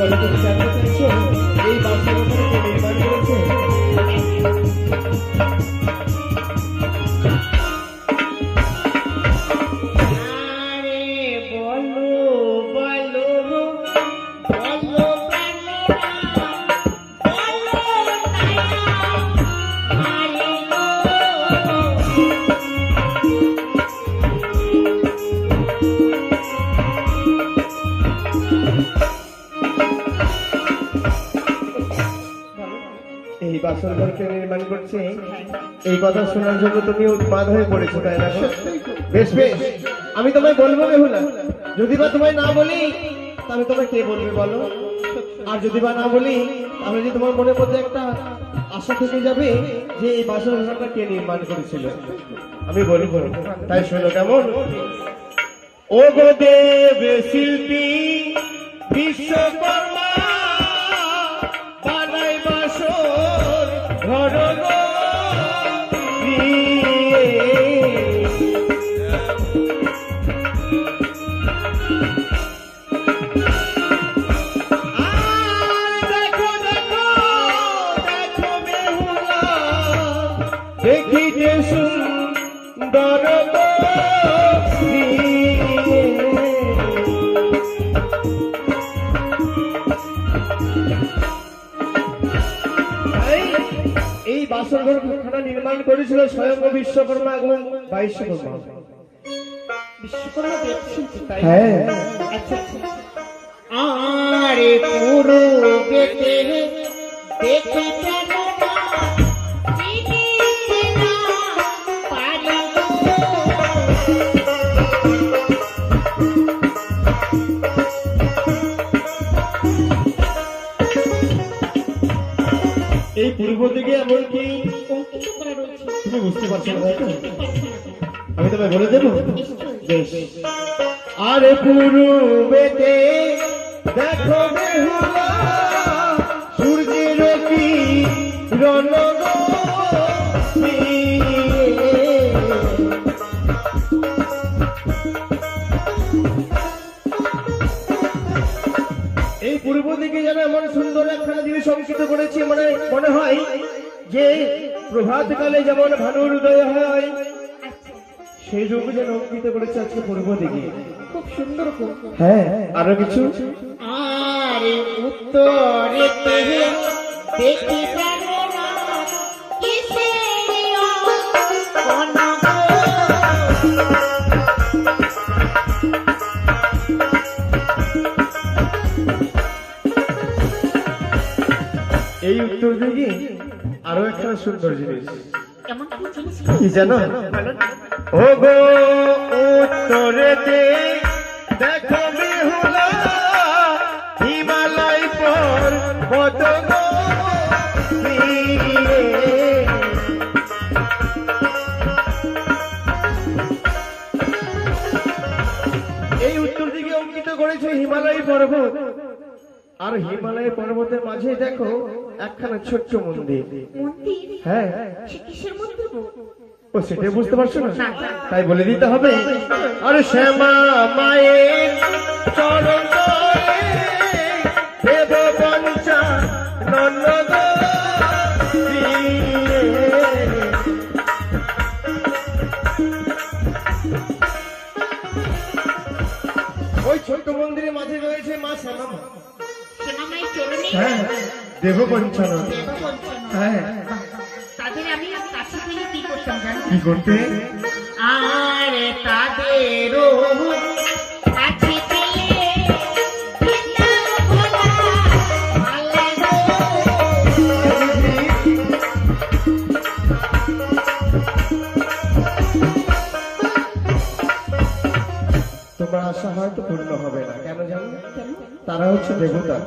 বলো তুমি জানতে চাইছো এই বাসরঘরটা কে নির্মাণ করেছে? এই বাসরঘরকে নির্মাণ করছে এই কথা শোনার জন্য তুমি উন্মাদ হয়ে পড়েছো, তাই না? বেশ বেশ, আমি তোমায় বলবো বেহুলা। যদি বা তোমায় না বলি তাহলে তোমায় কে বলবে বলো? আর যদি বা না বলি তাহলে যে তোমার মনের মধ্যে একটা আশা থেকে যাবে যে এই বাসরঘরটা কে নির্মাণ করেছিল। আমি বলি বলি, তাই শোনো কেমন। ও গো দেব শিল্পী বিশ্বকর্মা বানাই বাসর ঘর গো দেখো দেখো দেখো বেহুলা দেখিতে সুন্দর গো এই বাসরঘরখানা নির্মাণ করেছিল স্বয়ং বিশ্বকর্মা এবং বাইশ্বকর্মা। বিশ্বকর্মা দেবশিল্পী, তাই? হ্যাঁ। আচ্ছা আচ্ছা। আরে পুরো বেতে দেখে কেন না চিনিতে না পারি গো। এই পূর্ব দিকে এমনকি অঙ্কিত করা রয়েছে। তুমি বুঝতে পারছো না, তাই তো? আমি তোমায় বলে দেবো। বেশ। আরে পূর্বেতে দেখো বেহুলা সূর্যের কিরণ গো এই পূর্ব দিকে যেন এমন সুন্দর একখানা জিনিস অঙ্কিত করেছি, মনে হয় যে প্রভাত কালে যেমন ভানুর উদয় হয় সেই রূপ যেন অঙ্কিত করেছে আজকে পূর্ব দিকে। খুব সুন্দর। হ্যাঁ, আরো কিছু। আরে উত্তরেতে দেখি কেন না কিসের কোন গো। এই উত্তর দিকে আরো একটা সুন্দর জিনিস। কেমন কি জিনিস? কি জানো? ও গো উত্তরেতে দেখো বেহুলা হিমালয় পর্বত গো এই উত্তর দিকে অঙ্কিত করেছে হিমালয় পর্বত। আর হিমালয় পর্বতের মাঝে দেখো একখানা ছোট্ট মন্দির। মন্দির? হ্যাঁ। সে কিসের মন্দির গো? ও সেটাই বুঝতে পারছো না? না। তাই বলে দিতে হবে। আরে শ্যামা মায়ের চরণ তলে দেব পঞ্চা নন্দ ওই ছোট্ট মন্দিরের মাঝে রয়েছে মা শ্যামা মা। শ্যামামায়ের চরণে হ্যাঁ, দেব পঞ্চানন। দেবপঞ্চম। হ্যাঁ। তাদের আমি কাছে পেলে কি করতাম জানো? কি করতে? আরে তাদেরও কাছে পেলে দিতাম ভোলা ভালো গো। তোমার আশা হয়তো পূর্ণ হবে না। কেন জানো? তারা হচ্ছে দেবতা,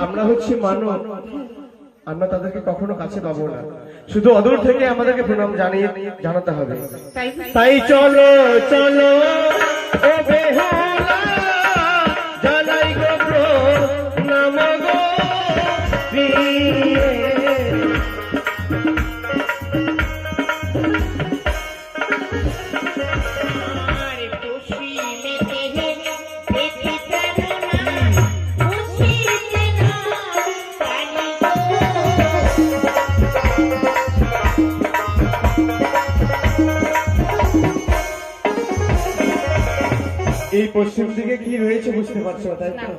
আমরা হচ্ছে মানব। আমরা তাদেরকে কখনো কাছে পাবো না, শুধু অদূর থেকে আমাদেরকে প্রণাম জানাতে হবে। তাই চলো চলো ও বেহুলা জানাই গো প্রণাম গো আরে পশ্চিমেতে দেখি কেন না পশ্চিম দিকে কি রয়েছে বুঝতে পারছো না, তাই তো?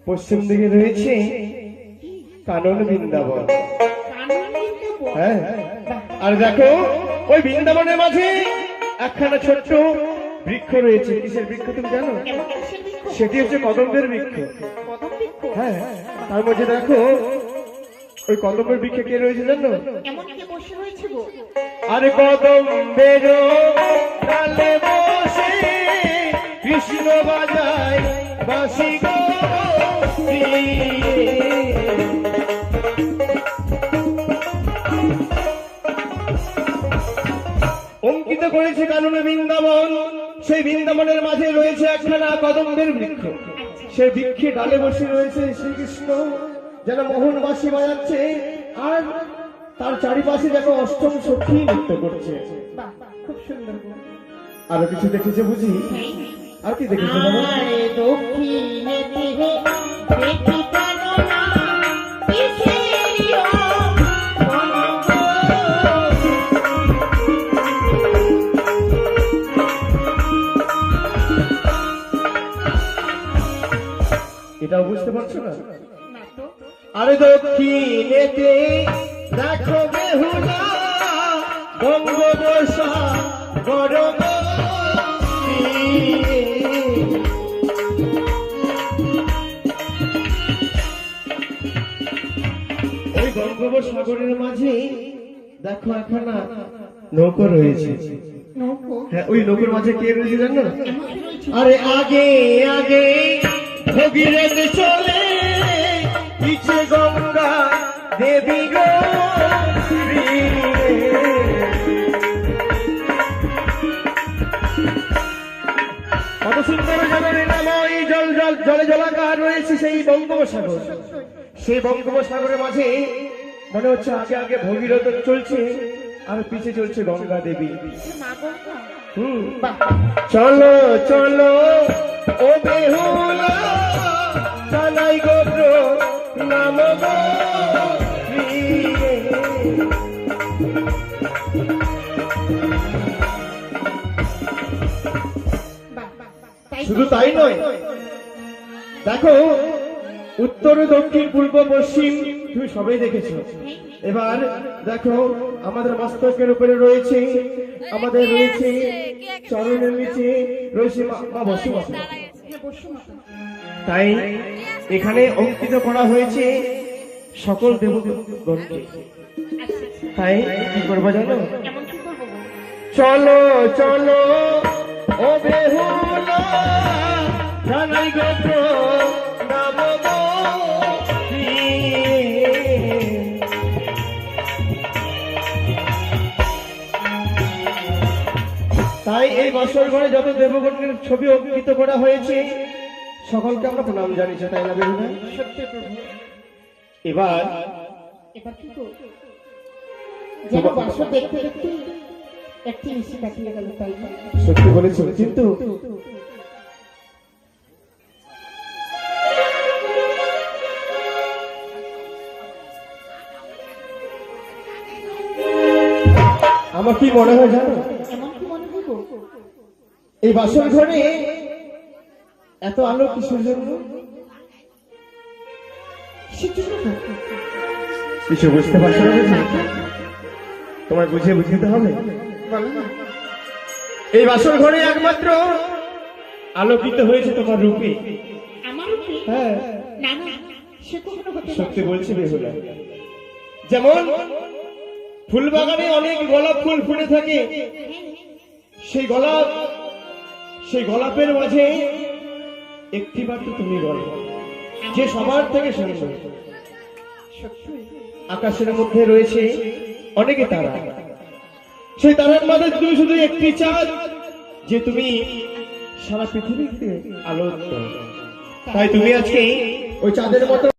পশ্চিম দিকে রয়েছে কানন বৃন্দাবন। হ্যাঁ, আর দেখো ওই বৃন্দাবনের মাঝে একখানা ছোট্ট বৃক্ষ রয়েছে। কিসের বৃক্ষ তুমি জানো? সেটি হচ্ছে কদম্বের বৃক্ষ। হ্যাঁ, তার মধ্যে দেখো ওই কদম্বের বৃক্ষে কে রয়েছে জানো? আরে কদম্বের ডালে বসে কৃষ্ণ বাজায় বাঁশি গো। অঙ্কিত করেছে কাননে বৃন্দাবন। সেই বৃন্দাবনের মাঝে রয়েছে একখানা কদম্বের বৃক্ষ। সেই বৃক্ষে ডালে বসে রয়েছে শ্রীকৃষ্ণ, যেন মোহন বাঁশি বাজাচ্ছে, আর তার চারিপাশে যেন অষ্টম সখী নৃত্য করছে। খুব সুন্দর। আরো কিছু দেখেছে বুঝি? আর কি দেখেছে বাবা? এটাও বুঝতে পারছো না? আরে দক্ষিণেতে দেখো বেহুলা বঙ্গোপসা গরম। ওই বঙ্গোপসাগরের মাঝে দেখো একখানা নৌকো রয়েছে। হ্যাঁ, ওই নৌকোর মাঝে কে রয়েছে জানো? আরে আগে আগে ভগীরথ চলে, পিছে গঙ্গা দেবী গো। কত সুন্দর জলের নামই জল জল জলে জলাকার রয়েছে সেই বঙ্গোপসাগর। সেই বঙ্গোপসাগরের মাঝে মনে হচ্ছে আগে আগে ভগীরথ চলছে আর পিছে চলছে গঙ্গা দেবী। চলো চলো ও বেহুলা জানাই গোত্র নাম গো। শুধু তাই নয়, দেখো উত্তর দক্ষিণ পূর্ব পশ্চিম তুমি সবাই দেখেছো। এবার দেখো আমাদের মস্তকের উপরে রয়েছে, আমাদের রয়েছে চরণের নিচে রয়েছে মা বসুমতী। তাই এখানে অঙ্কিত করা হয়েছে সকল দেবগণকে। তাই কি করবো জানো? চলো চলো ও বেহুলা জানাই গোত্র নাম গো। তাই এই বছর ঘরে যত দেবগণের ছবি অঙ্কিত করা হয়েছে সকলকে আমরা প্রণাম জানিয়েছি, তাই না বেহুলা? সত্যি প্রভু। এবার কি করব? যেন বছর দেখতে দেখতে একটি মিশি কাটিয়ে গেল, তাই না? সত্যি বলেছো, কিন্তু আমার কি মনে হয় জানো? এই বাসর ঘরে এত আলো কিসের জন্য? কিছু বুঝতে পারছো না? তোমার বুঝিয়ে বুঝতে হবে। এই বাসর ঘরে একমাত্র আলোকিত হয়েছে তোমার রূপে। হ্যাঁ, সত্যি বলছি বেহুলা। যেমন ফুল বাগানে অনেক গোলাপ ফুল ফুটে থাকে, সেই গোলাপের মাঝে একটি মাত্র তুমি গল্প, যে সবার থেকে সুন্দর। আকাশের মধ্যে রয়েছে অনেকে তারা, সেই তারার মাঝে তুমি শুধু একটি চাঁদ, যে তুমি সারা পৃথিবীতে আলো। তাই তুমি আজকে ওই চাঁদের মতো